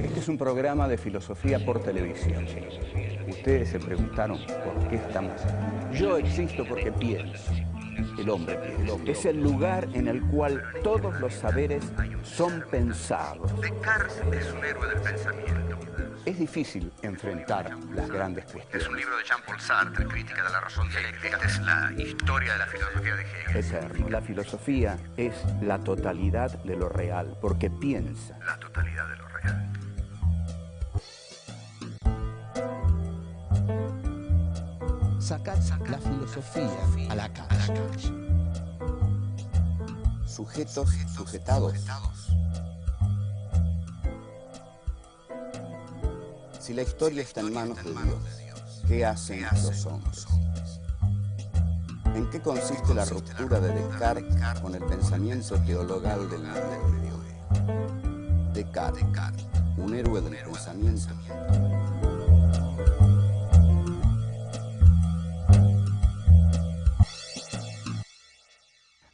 Este es un programa de filosofía por televisión. Ustedes se preguntaron por qué estamos aquí. Yo existo porque pienso. El hombre piensa. Es el lugar en el cual todos los saberes son pensados. Descartes es un héroe del pensamiento. Es difícil enfrentar las grandes cuestiones. Es un libro de Jean-Paul Sartre, Crítica de la razón dialéctica. Esta es la historia de la filosofía de Hegel. Eterno. La filosofía es la totalidad de lo real, porque piensa. La totalidad de lo real. Sacad la filosofía a la calle. Sujetos, sujetados. Si la historia está en manos de Dios, ¿qué hacen los hombres? ¿En qué consiste la ruptura de Descartes con el pensamiento teologal del medioevo? Descartes, un héroe del pensamiento.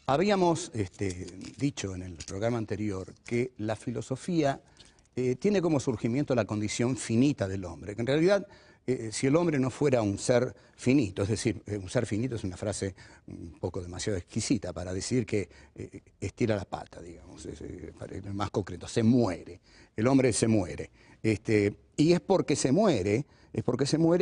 Habíamos dicho en el programa anterior que la filosofía tiene como surgimiento la condición finita del hombre, que en realidad si el hombre no fuera un ser finito, es decir, un ser finito es una frase un poco demasiado exquisita para decir que estira la pata, digamos, es más concreto, se muere, el hombre se muere, y es porque se muere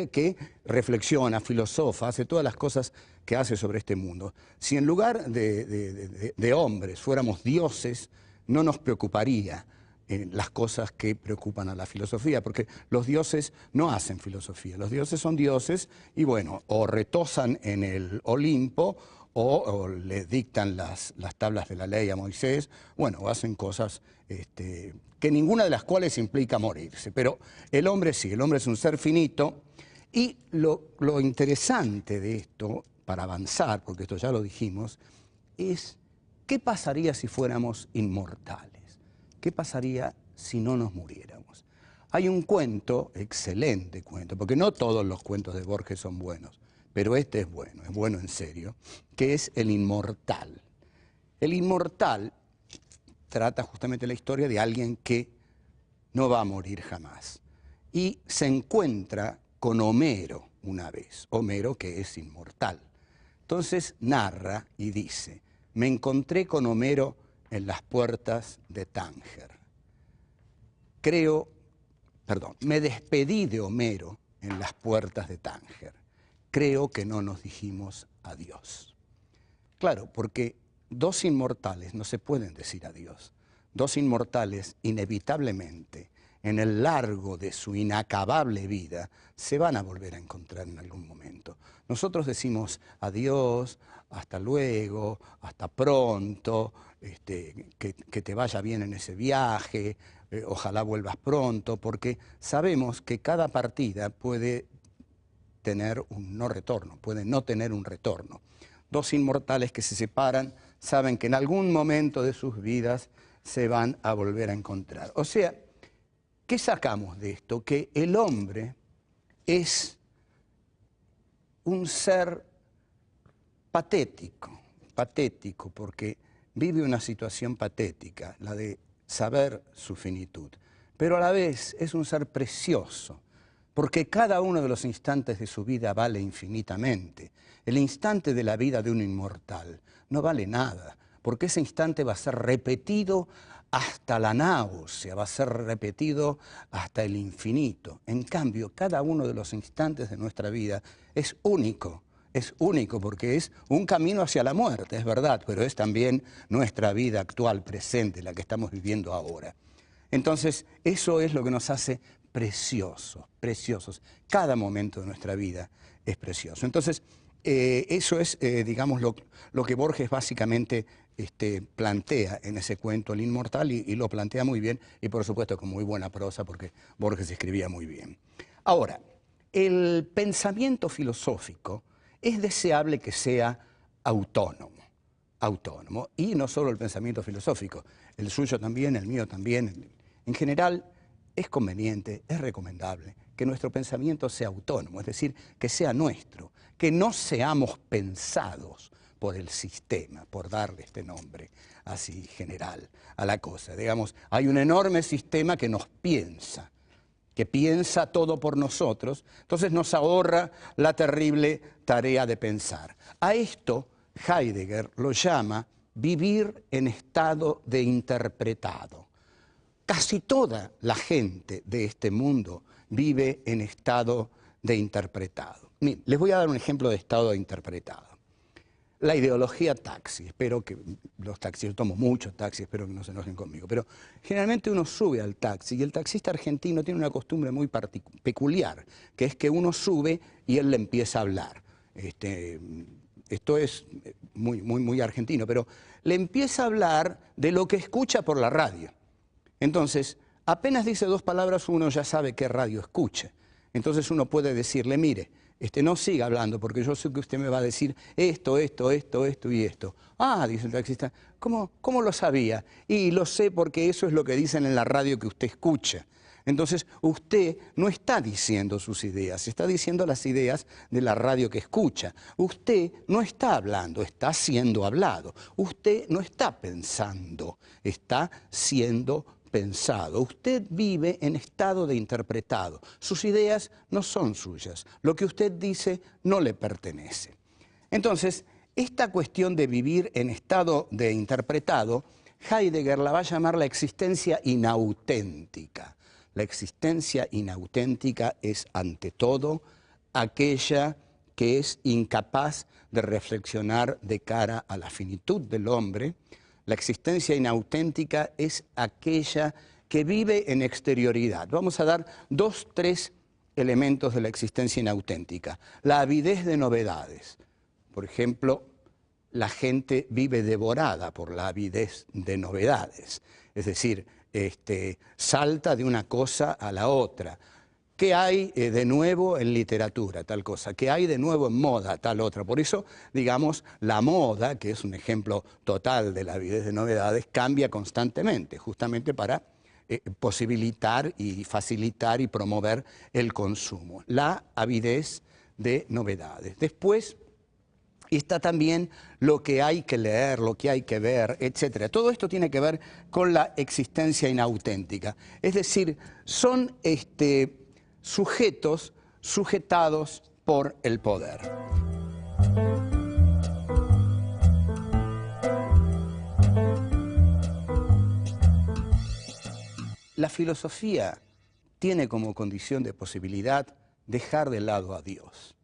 que reflexiona, filosofa, hace todas las cosas que hace sobre este mundo. Si en lugar de hombres fuéramos dioses, no nos preocuparía las cosas que preocupan a la filosofía, porque los dioses no hacen filosofía, los dioses son dioses y bueno, o retosan en el Olimpo o le dictan las tablas de la ley a Moisés, bueno, o hacen cosas que ninguna de las cuales implica morirse, pero el hombre sí, el hombre es un ser finito y lo interesante de esto, para avanzar, porque esto ya lo dijimos, es ¿qué pasaría si fuéramos inmortales? ¿Qué pasaría si no nos muriéramos? Hay un cuento, excelente cuento, porque no todos los cuentos de Borges son buenos, pero este es bueno en serio, que es El Inmortal. El Inmortal trata justamente la historia de alguien que no va a morir jamás. Y se encuentra con Homero una vez, Homero que es inmortal. Entonces narra y dice, me encontré con Homero en las puertas de Tánger. Me despedí de Homero en las puertas de Tánger. Creo que no nos dijimos adiós. Claro, porque dos inmortales no se pueden decir adiós. Dos inmortales, inevitablemente, en el largo de su inacabable vida, se van a volver a encontrar en algún momento. Nosotros decimos adiós, hasta luego, hasta pronto, que te vaya bien en ese viaje, ojalá vuelvas pronto, porque sabemos que cada partida puede tener un no retorno, puede no tener un retorno. Dos inmortales que se separan saben que en algún momento de sus vidas se van a volver a encontrar. O sea, ¿qué sacamos de esto? Que el hombre es un ser patético porque vive una situación patética, la de saber su finitud, pero a la vez es un ser precioso, porque cada uno de los instantes de su vida vale infinitamente. El instante de la vida de un inmortal no vale nada, porque ese instante va a ser repetido hasta la náusea, va a ser repetido hasta el infinito. En cambio, cada uno de los instantes de nuestra vida es único porque es un camino hacia la muerte, es verdad, pero es también nuestra vida actual, presente, la que estamos viviendo ahora. Entonces, eso es lo que nos hace preciosos. Cada momento de nuestra vida es precioso. Entonces, eso es, digamos, lo que Borges básicamente plantea en ese cuento, El Inmortal, y lo plantea muy bien, y por supuesto con muy buena prosa, porque Borges escribía muy bien. Ahora, el pensamiento filosófico es deseable que sea autónomo, y no solo el pensamiento filosófico, el suyo también, el mío también. En general, es conveniente, es recomendable que nuestro pensamiento sea autónomo, es decir, que sea nuestro, que no seamos pensados por el sistema, por darle este nombre así general a la cosa. Digamos, hay un enorme sistema que nos piensa, que piensa todo por nosotros, entonces nos ahorra la terrible tarea de pensar. A esto Heidegger lo llama vivir en estado de interpretado. Casi toda la gente de este mundo vive en estado de interpretado. Miren, les voy a dar un ejemplo de estado de interpretado. La ideología taxi, espero que los taxis, yo tomo muchos taxis, espero que no se enojen conmigo, pero generalmente uno sube al taxi y el taxista argentino tiene una costumbre muy peculiar, que es que uno sube y él le empieza a hablar. Esto es muy argentino, pero le empieza a hablar de lo que escucha por la radio. Entonces, apenas dice dos palabras, uno ya sabe qué radio escucha. Entonces uno puede decirle, mire, no siga hablando porque yo sé que usted me va a decir esto y esto. Ah, dice el taxista, ¿cómo lo sabía? Y lo sé porque eso es lo que dicen en la radio que usted escucha. Entonces usted no está diciendo sus ideas, está diciendo las ideas de la radio que escucha. Usted no está hablando, está siendo hablado. Usted no está pensando, está siendo pensado. Usted vive en estado de interpretado. Sus ideas no son suyas. Lo que usted dice no le pertenece. Entonces, esta cuestión de vivir en estado de interpretado, Heidegger la va a llamar la existencia inauténtica. La existencia inauténtica es, ante todo, aquella que es incapaz de reflexionar de cara a la finitud del hombre. La existencia inauténtica es aquella que vive en exterioridad. Vamos a dar 3 elementos de la existencia inauténtica. La avidez de novedades. Por ejemplo, la gente vive devorada por la avidez de novedades. Es decir, salta de una cosa a la otra. ¿Qué hay de nuevo en literatura? Tal cosa. ¿Qué hay de nuevo en moda? Tal otra. Por eso, digamos, la moda, que es un ejemplo total de la avidez de novedades, cambia constantemente, justamente para posibilitar y facilitar y promover el consumo. La avidez de novedades. Después está también lo que hay que leer, lo que hay que ver, etc. Todo esto tiene que ver con la existencia inauténtica. Es decir, son sujetos sujetados por el poder. La filosofía tiene como condición de posibilidad dejar de lado a Dios,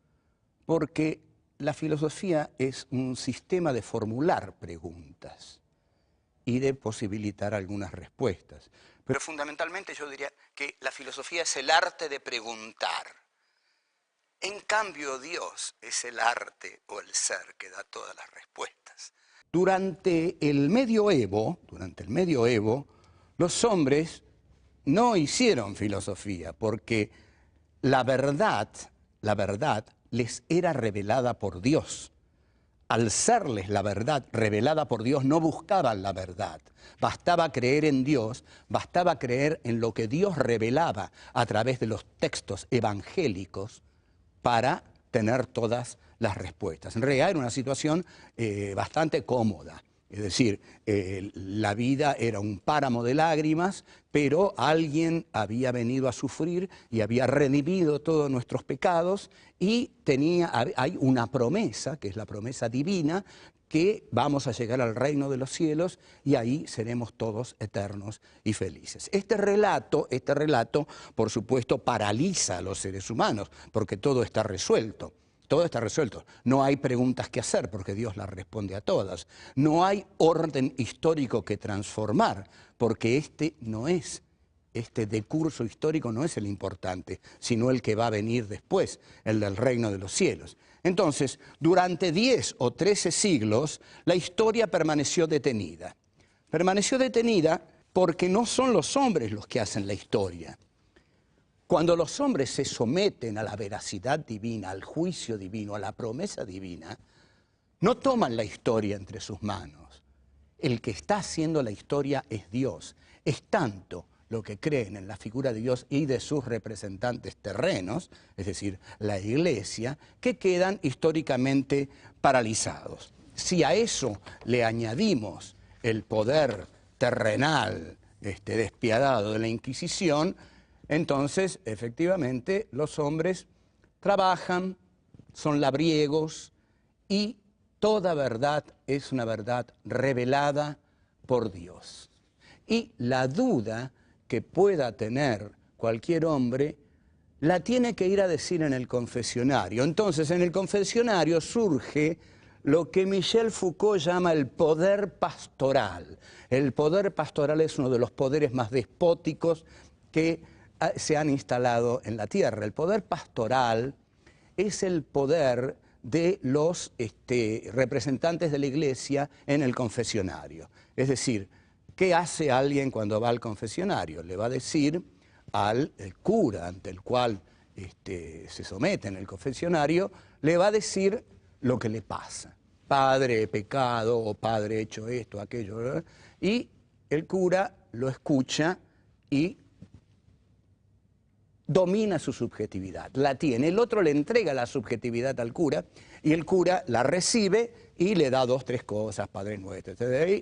porque la filosofía es un sistema de formular preguntas y de posibilitar algunas respuestas. Pero fundamentalmente yo diría que la filosofía es el arte de preguntar. En cambio, Dios es el arte o el ser que da todas las respuestas. Durante el medioevo, los hombres no hicieron filosofía porque la verdad les era revelada por Dios. Al serles la verdad revelada por Dios, no buscaban la verdad. Bastaba creer en Dios, bastaba creer en lo que Dios revelaba a través de los textos evangélicos para tener todas las respuestas. En realidad era una situación bastante cómoda. Es decir, la vida era un páramo de lágrimas, pero alguien había venido a sufrir y había redimido todos nuestros pecados y hay una promesa, que es la promesa divina, que vamos a llegar al reino de los cielos y ahí seremos todos eternos y felices. Este relato, por supuesto, paraliza a los seres humanos, porque todo está resuelto. Todo está resuelto. No hay preguntas que hacer porque Dios las responde a todas. No hay orden histórico que transformar porque este decurso histórico no es el importante, sino el que va a venir después, el del reino de los cielos. Entonces, durante 10 o 13 siglos, la historia permaneció detenida. Permaneció detenida porque no son los hombres los que hacen la historia. Cuando los hombres se someten a la veracidad divina, al juicio divino, a la promesa divina, no toman la historia entre sus manos. El que está haciendo la historia es Dios. Es tanto lo que creen en la figura de Dios y de sus representantes terrenos, es decir, la Iglesia, que quedan históricamente paralizados. si a eso le añadimos el poder terrenal, despiadado de la Inquisición, entonces, efectivamente, los hombres trabajan, son labriegos y toda verdad es una verdad revelada por Dios. Y la duda que pueda tener cualquier hombre la tiene que ir a decir en el confesionario. Entonces, en el confesionario surge lo que Michel Foucault llama el poder pastoral. El poder pastoral es uno de los poderes más despóticos que se han instalado en la tierra. El poder pastoral es el poder de los representantes de la Iglesia en el confesionario. Es decir, ¿qué hace alguien cuando va al confesionario? Le va a decir al cura ante el cual se somete en el confesionario, le va a decir lo que le pasa. Padre, he pecado, o padre, he hecho esto, aquello, ¿verdad? Y el cura lo escucha y domina su subjetividad, la tiene. El otro le entrega la subjetividad al cura y el cura la recibe y le da 2, 3 cosas, Padre Nuestro,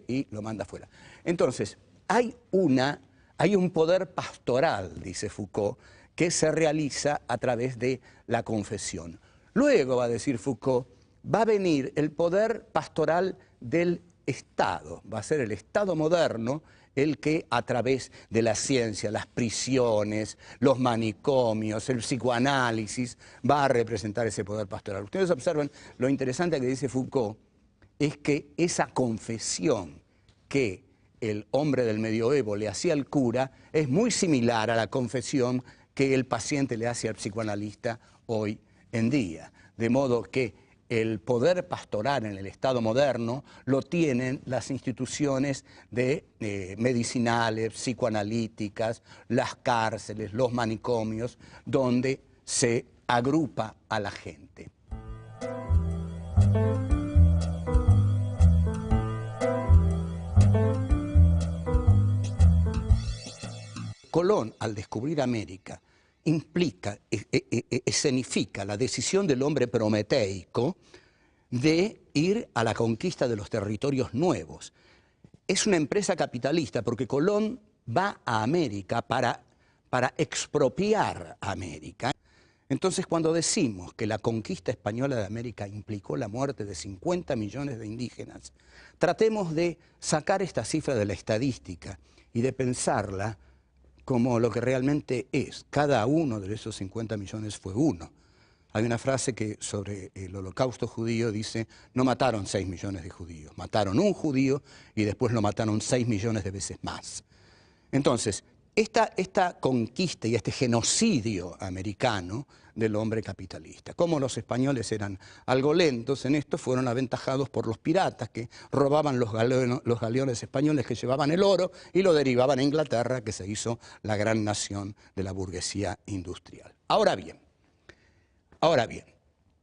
y lo manda afuera. Entonces, hay un poder pastoral, dice Foucault, que se realiza a través de la confesión. Luego, va a decir Foucault, va a venir el poder pastoral del Estado, va a ser el Estado moderno el que a través de la ciencia, las prisiones, los manicomios, el psicoanálisis, va a representar ese poder pastoral. Ustedes observan, lo interesante que dice Foucault es que esa confesión que el hombre del medioevo le hacía al cura es muy similar a la confesión que el paciente le hace al psicoanalista hoy en día. De modo que el poder pastoral en el Estado moderno lo tienen las instituciones medicinales, psicoanalíticas, las cárceles, los manicomios, donde se agrupa a la gente. Colón, al descubrir América, escenifica la decisión del hombre prometeico de ir a la conquista de los territorios nuevos. Es una empresa capitalista porque Colón va a América para expropiar América. Entonces, cuando decimos que la conquista española de América implicó la muerte de 50 millones de indígenas, tratemos de sacar esta cifra de la estadística y de pensarla como lo que realmente es. Cada uno de esos 50 millones fue uno. Hay una frase que sobre el holocausto judío dice, no mataron 6 millones de judíos, mataron un judío y después lo mataron 6 millones de veces más. Entonces, esta conquista y este genocidio americano del hombre capitalista. Como los españoles eran algo lentos en esto, fueron aventajados por los piratas que robaban los galeones españoles que llevaban el oro y lo derivaban a Inglaterra, que se hizo la gran nación de la burguesía industrial. Ahora bien,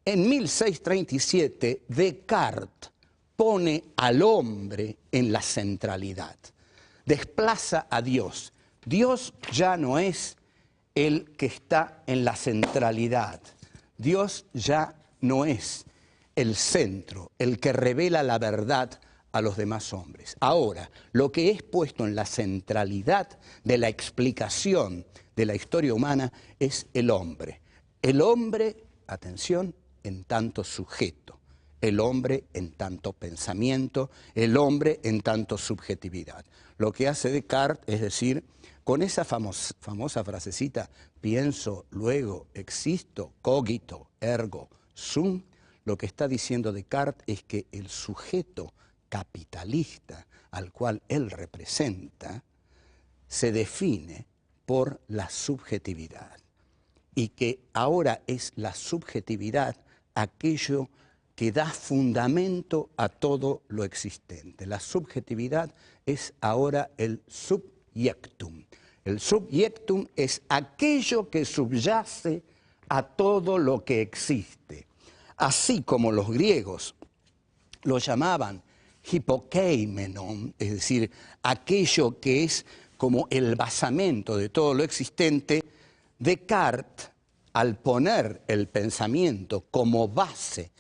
en 1637 Descartes pone al hombre en la centralidad, desplaza a Dios. Dios ya no es el que está en la centralidad. Dios ya no es el centro, el que revela la verdad a los demás hombres. Ahora, lo que es puesto en la centralidad de la explicación de la historia humana es el hombre. El hombre, atención, en tanto sujeto. El hombre en tanto pensamiento, el hombre en tanto subjetividad. Lo que hace Descartes es decir, con esa famosa frasecita, pienso, luego, existo, cogito, ergo, sum, lo que está diciendo Descartes es que el sujeto capitalista al cual él representa se define por la subjetividad y que ahora es la subjetividad aquello que da fundamento a todo lo existente. La subjetividad es ahora el subjectum. El subjectum es aquello que subyace a todo lo que existe. Así como los griegos lo llamaban hipokeimenon, es decir, aquello que es como el basamento de todo lo existente, Descartes, al poner el pensamiento como base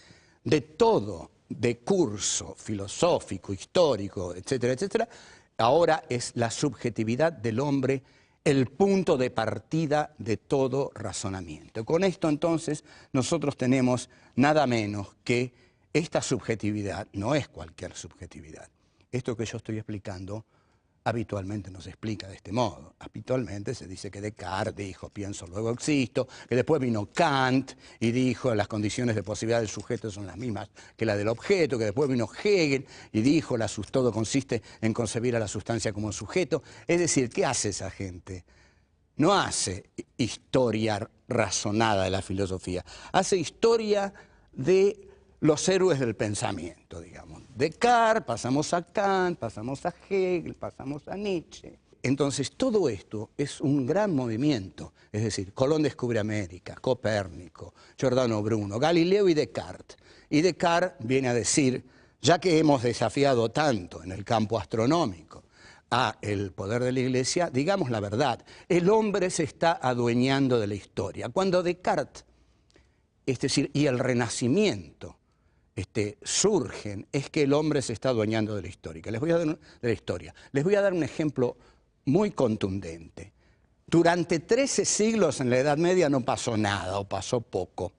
de todo de curso filosófico, histórico, etcétera, etcétera, ahora es la subjetividad del hombre el punto de partida de todo razonamiento. Con esto entonces nosotros tenemos nada menos que esta subjetividad, no es cualquier subjetividad. Esto que yo estoy explicando habitualmente no se explica de este modo. Habitualmente se dice que Descartes dijo pienso, luego existo, que después vino Kant y dijo las condiciones de posibilidad del sujeto son las mismas que la del objeto, que después vino Hegel y dijo todo consiste en concebir a la sustancia como sujeto. Es decir, ¿qué hace esa gente? No hace historia razonada de la filosofía, hace historia de los héroes del pensamiento, digamos. Descartes, pasamos a Kant, pasamos a Hegel, pasamos a Nietzsche. Entonces, todo esto es un gran movimiento. Es decir, Colón descubre América, Copérnico, Giordano Bruno, Galileo y Descartes. Y Descartes viene a decir, ya que hemos desafiado tanto en el campo astronómico a el poder de la Iglesia, digamos la verdad, el hombre se está adueñando de la historia. Cuando Descartes, es decir, y el Renacimiento, surgen, es que el hombre se está adueñando de la historia. Les voy a dar un ejemplo muy contundente. Durante 13 siglos en la Edad Media no pasó nada o pasó poco.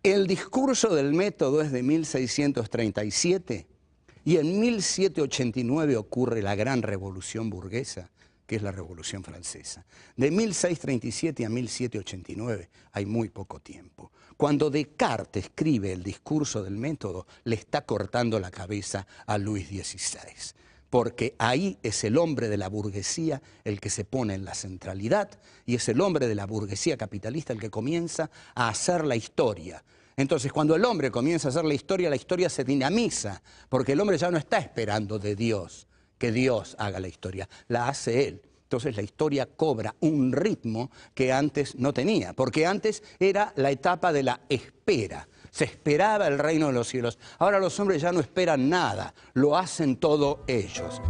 El discurso del método es de 1637 y en 1789 ocurre la gran revolución burguesa, que es la Revolución Francesa. De 1637 a 1789 hay muy poco tiempo. Cuando Descartes escribe el discurso del método, le está cortando la cabeza a Luis XVI, porque ahí es el hombre de la burguesía el que se pone en la centralidad y es el hombre de la burguesía capitalista el que comienza a hacer la historia. Entonces, cuando el hombre comienza a hacer la historia se dinamiza, porque el hombre ya no está esperando de Dios que Dios haga la historia, la hace él. Entonces la historia cobra un ritmo que antes no tenía, porque antes era la etapa de la espera. Se esperaba el reino de los cielos. Ahora los hombres ya no esperan nada, lo hacen todo ellos.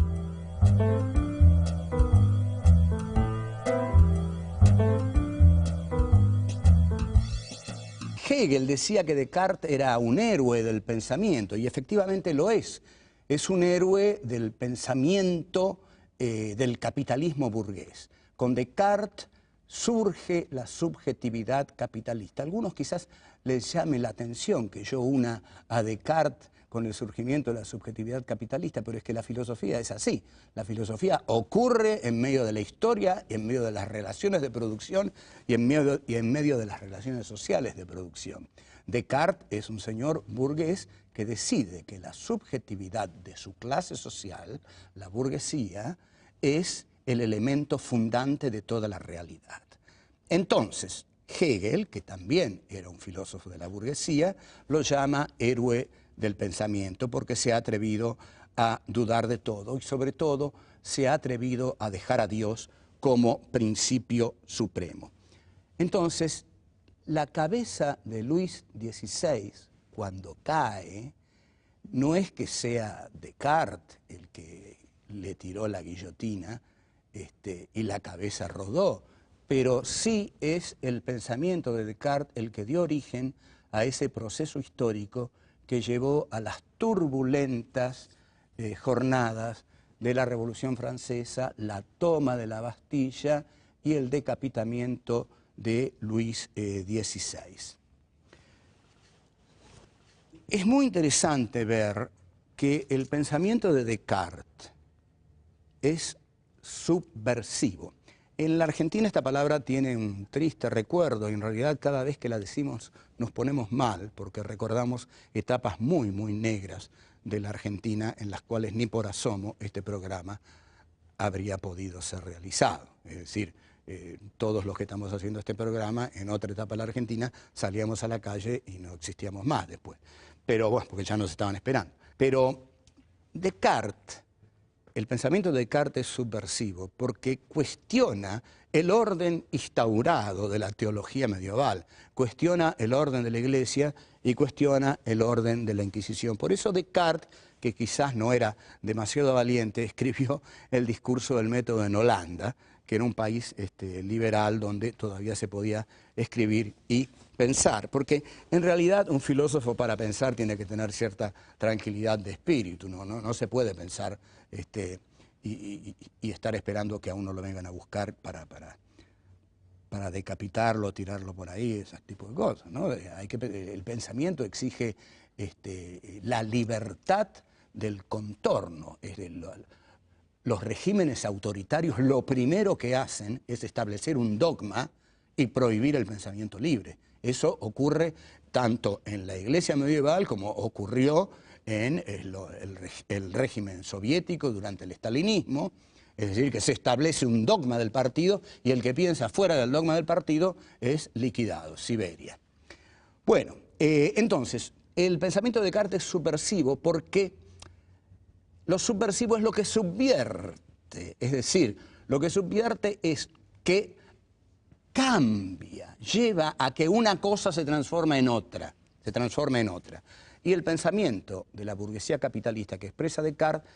Hegel decía que Descartes era un héroe del pensamiento, y efectivamente lo es. Es un héroe del pensamiento del capitalismo burgués. Con Descartes surge la subjetividad capitalista. A algunos quizás les llame la atención que yo una a Descartes con el surgimiento de la subjetividad capitalista, pero es que la filosofía es así. La filosofía ocurre en medio de la historia, en medio de las relaciones de producción y en medio de las relaciones sociales de producción. Descartes es un señor burgués que decide que la subjetividad de su clase social, la burguesía, es el elemento fundante de toda la realidad. Entonces, Hegel, que también era un filósofo de la burguesía, lo llama héroe del pensamiento porque se ha atrevido a dudar de todo y sobre todo se ha atrevido a dejar a Dios como principio supremo. Entonces, la cabeza de Luis XVI, cuando cae, no es que sea Descartes el que le tiró la guillotina y la cabeza rodó, pero sí es el pensamiento de Descartes el que dio origen a ese proceso histórico que llevó a las turbulentas jornadas de la Revolución Francesa, la toma de la Bastilla y el decapitamiento de Luis XVI. Es muy interesante ver que el pensamiento de Descartes es subversivo. En la Argentina esta palabra tiene un triste recuerdo y en realidad cada vez que la decimos nos ponemos mal porque recordamos etapas muy, muy negras de la Argentina en las cuales ni por asomo este programa habría podido ser realizado. Es decir, todos los que estamos haciendo este programa en otra etapa de la Argentina salíamos a la calle y no existíamos más después. Pero bueno, porque ya nos estaban esperando. Pero Descartes, el pensamiento de Descartes es subversivo porque cuestiona el orden instaurado de la teología medieval, cuestiona el orden de la Iglesia y cuestiona el orden de la Inquisición. Por eso Descartes, que quizás no era demasiado valiente, escribió el discurso del método en Holanda, que era un país liberal donde todavía se podía escribir y pensar, porque en realidad un filósofo para pensar tiene que tener cierta tranquilidad de espíritu, no se puede pensar y estar esperando que a uno lo vengan a buscar para decapitarlo, tirarlo por ahí, ese tipo de cosas, ¿no? El pensamiento exige la libertad del contorno. Los regímenes autoritarios lo primero que hacen es establecer un dogma y prohibir el pensamiento libre. Eso ocurre tanto en la Iglesia medieval como ocurrió en el régimen soviético durante el estalinismo. Es decir, que se establece un dogma del partido y el que piensa fuera del dogma del partido es liquidado, Siberia. Bueno, entonces, el pensamiento de Descartes es subversivo porque lo subversivo es lo que subvierte. Es decir, lo que subvierte es que cambia, lleva a que una cosa se transforma en otra. Y el pensamiento de la burguesía capitalista que expresa Descartes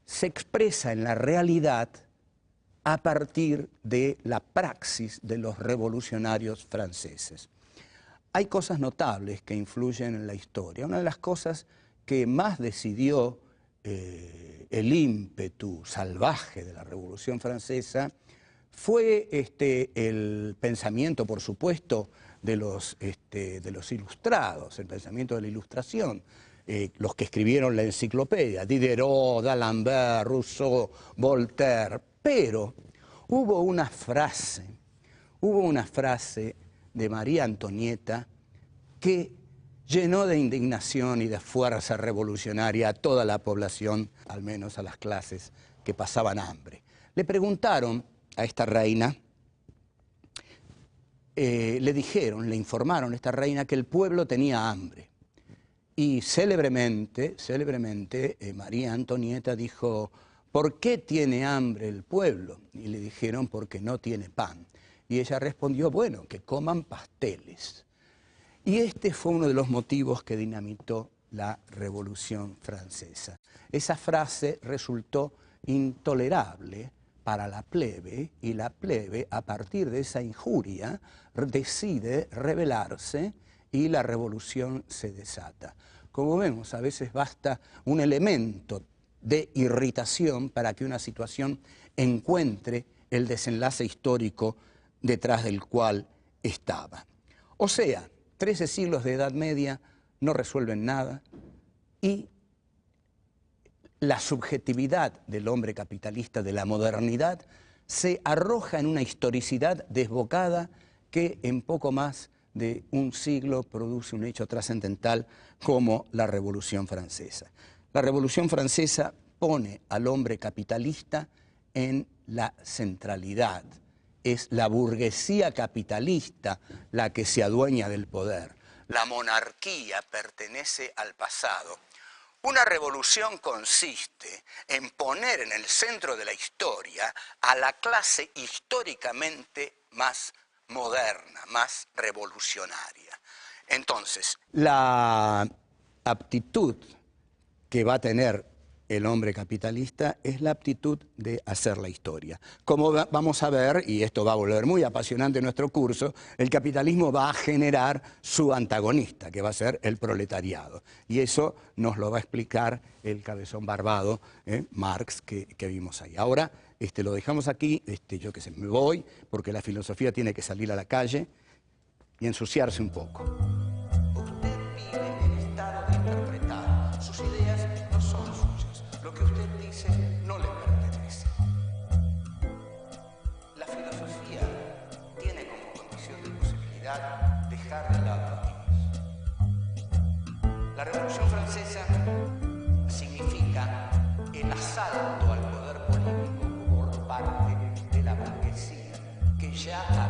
se expresa en la realidad a partir de la praxis de los revolucionarios franceses. Hay cosas notables que influyen en la historia. Una de las cosas que más decidió el ímpetu salvaje de la Revolución Francesa fue el pensamiento, por supuesto, de los ilustrados, el pensamiento de la Ilustración. Los que escribieron la enciclopedia, Diderot, d'Alembert, Rousseau, Voltaire, pero hubo una frase de María Antonieta que llenó de indignación y de fuerza revolucionaria a toda la población, al menos a las clases que pasaban hambre. Le preguntaron a esta reina, le informaron a esta reina que el pueblo tenía hambre. Y célebremente, María Antonieta dijo, ¿por qué tiene hambre el pueblo? Y le dijeron, porque no tiene pan. Y ella respondió, bueno, que coman pasteles. Y este fue uno de los motivos que dinamitó la Revolución Francesa. Esa frase resultó intolerable para la plebe, y la plebe, a partir de esa injuria, decide rebelarse y la revolución se desata. Como vemos, a veces basta un elemento de irritación para que una situación encuentre el desenlace histórico detrás del cual estaba. O sea, 13 siglos de Edad Media no resuelven nada y la subjetividad del hombre capitalista de la modernidad se arroja en una historicidad desbocada que en poco más de un siglo produce un hecho trascendental como la Revolución Francesa. La Revolución Francesa pone al hombre capitalista en la centralidad. Es la burguesía capitalista la que se adueña del poder. La monarquía pertenece al pasado. Una revolución consiste en poner en el centro de la historia a la clase históricamente más moderna, más revolucionaria. Entonces, la aptitud que va a tener el hombre capitalista es la aptitud de hacer la historia. Como vamos a ver, y esto va a volver muy apasionante nuestro curso, el capitalismo va a generar su antagonista, que va a ser el proletariado. Y eso nos lo va a explicar el cabezón barbado, Marx, que vimos ahí. Ahora lo dejamos aquí, yo que sé, me voy, porque la filosofía tiene que salir a la calle y ensuciarse un poco. Usted vive en estado de interpretar. Sus ideas no son suyas. Lo que usted dice no le pertenece. La filosofía tiene como condición de posibilidad dejar de lado a Dios. La Revolución Francesa significa el asalto al poder político por parte de la burguesía, que ya